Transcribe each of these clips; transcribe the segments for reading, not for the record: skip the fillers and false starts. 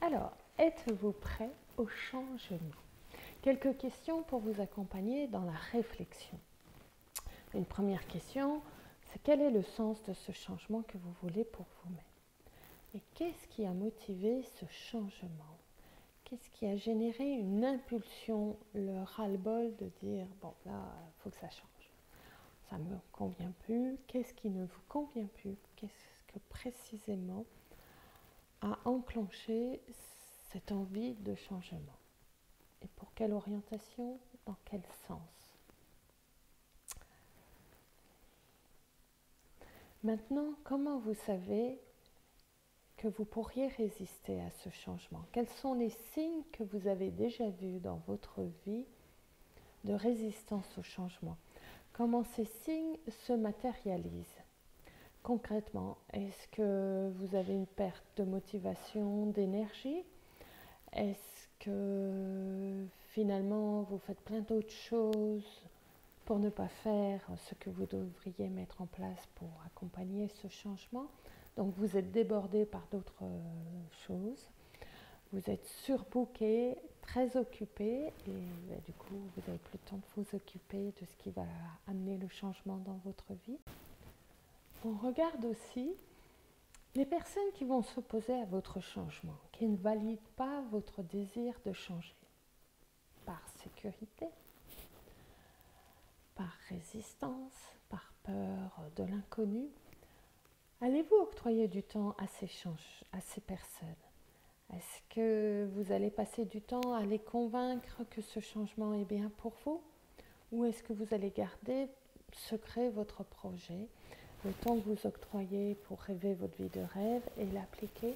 Alors, êtes-vous prêt au changement? Quelques questions pour vous accompagner dans la réflexion. Une première question, c'est quel est le sens de ce changement que vous voulez pour vous-même? Et qu'est-ce qui a motivé ce changement? Qu'est-ce qui a généré une impulsion, le ras-le-bol de dire « bon, là, il faut que ça change. Ça ne me convient plus. » Qu'est-ce qui ne vous convient plus? Qu'est-ce que précisément a enclenché cette envie de changement? Et pour quelle orientation? Dans quel sens? Maintenant, comment vous savez que vous pourriez résister à ce changement? Quels sont les signes que vous avez déjà vus dans votre vie de résistance au changement? Comment ces signes se matérialisent? Concrètement, est-ce que vous avez une perte de motivation, d'énergie? Est-ce que finalement vous faites plein d'autres choses pour ne pas faire ce que vous devriez mettre en place pour accompagner ce changement? Donc vous êtes débordé par d'autres choses, vous êtes surbooké, très occupé et du coup vous n'avez plus le temps de vous occuper de ce qui va amener le changement dans votre vie. On regarde aussi les personnes qui vont s'opposer à votre changement, qui ne valident pas votre désir de changer, par sécurité, par résistance, par peur de l'inconnu. Allez-vous octroyer du temps à ces personnes? Est-ce que vous allez passer du temps à les convaincre que ce changement est bien pour vous? Ou est-ce que vous allez garder secret votre projet, le temps que vous octroyez pour rêver votre vie de rêve et l'appliquer?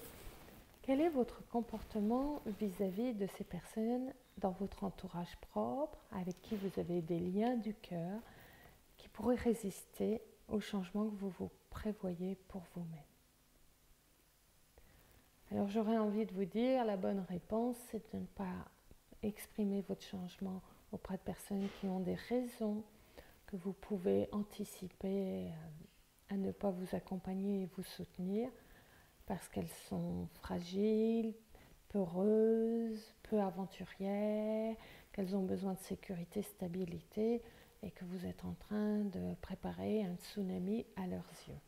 Quel est votre comportement vis-à-vis de ces personnes dans votre entourage propre, avec qui vous avez des liens du cœur, qui pourraient résister au changement que vous prévoyez pour vous-même? Alors j'aurais envie de vous dire, la bonne réponse, c'est de ne pas exprimer votre changement auprès de personnes qui ont des raisons que vous pouvez anticiper à ne pas vous accompagner et vous soutenir, parce qu'elles sont fragiles, peureuses, peu aventurières, qu'elles ont besoin de sécurité, stabilité, et que vous êtes en train de préparer un tsunami à leurs yeux.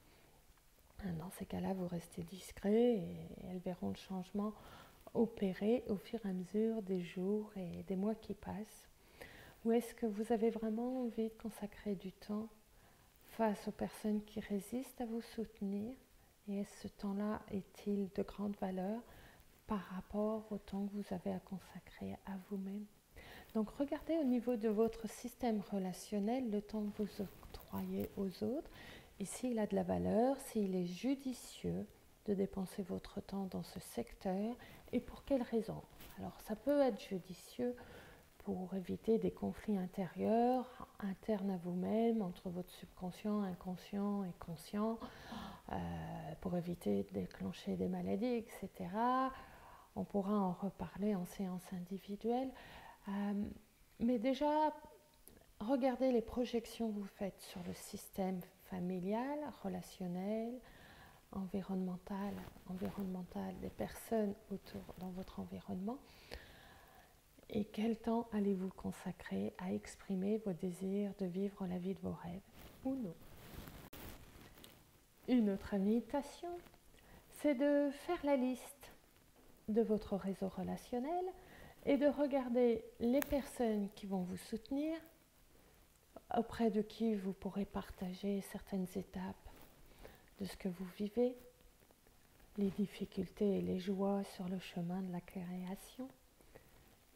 Dans ces cas-là, vous restez discret et elles verront le changement opérer au fur et à mesure des jours et des mois qui passent. Ou est-ce que vous avez vraiment envie de consacrer du temps face aux personnes qui résistent à vous soutenir? Et est-ce ce temps-là est-il de grande valeur par rapport au temps que vous avez à consacrer à vous-même? Donc regardez au niveau de votre système relationnel le temps que vous octroyez aux autres et s'il a de la valeur, s'il est judicieux de dépenser votre temps dans ce secteur et pour quelles raisons. Alors ça peut être judicieux pour éviter des conflits intérieurs, internes à vous-même, entre votre subconscient, inconscient et conscient, pour éviter de déclencher des maladies, etc. On pourra en reparler en séance individuelle. Mais déjà, regardez les projections que vous faites sur le système familial, relationnel, environnemental des personnes autour dans votre environnement. Et quel temps allez-vous consacrer à exprimer vos désirs de vivre la vie de vos rêves ou non? Une autre invitation, c'est de faire la liste de votre réseau relationnel et de regarder les personnes qui vont vous soutenir, auprès de qui vous pourrez partager certaines étapes de ce que vous vivez, les difficultés et les joies sur le chemin de la création.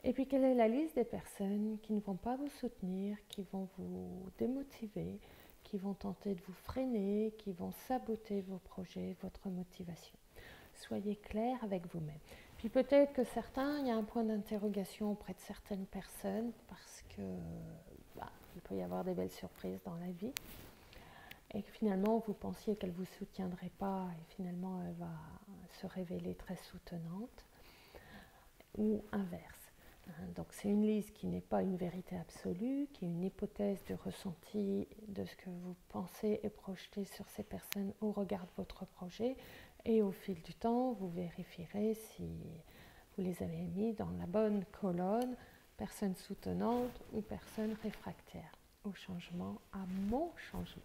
Et puis quelle est la liste des personnes qui ne vont pas vous soutenir, qui vont vous démotiver, qui vont tenter de vous freiner, qui vont saboter vos projets, votre motivation. Soyez clair avec vous-même. Puis peut-être que il y a un point d'interrogation auprès de certaines personnes parce que il peut y avoir des belles surprises dans la vie et que finalement vous pensiez qu'elle ne vous soutiendrait pas et finalement elle va se révéler très soutenante ou inverse. Donc c'est une liste qui n'est pas une vérité absolue, qui est une hypothèse de ressenti de ce que vous pensez et projetez sur ces personnes au regard de votre projet et au fil du temps vous vérifierez si vous les avez mis dans la bonne colonne, personne soutenante ou personne réfractaire au changement, à mon changement.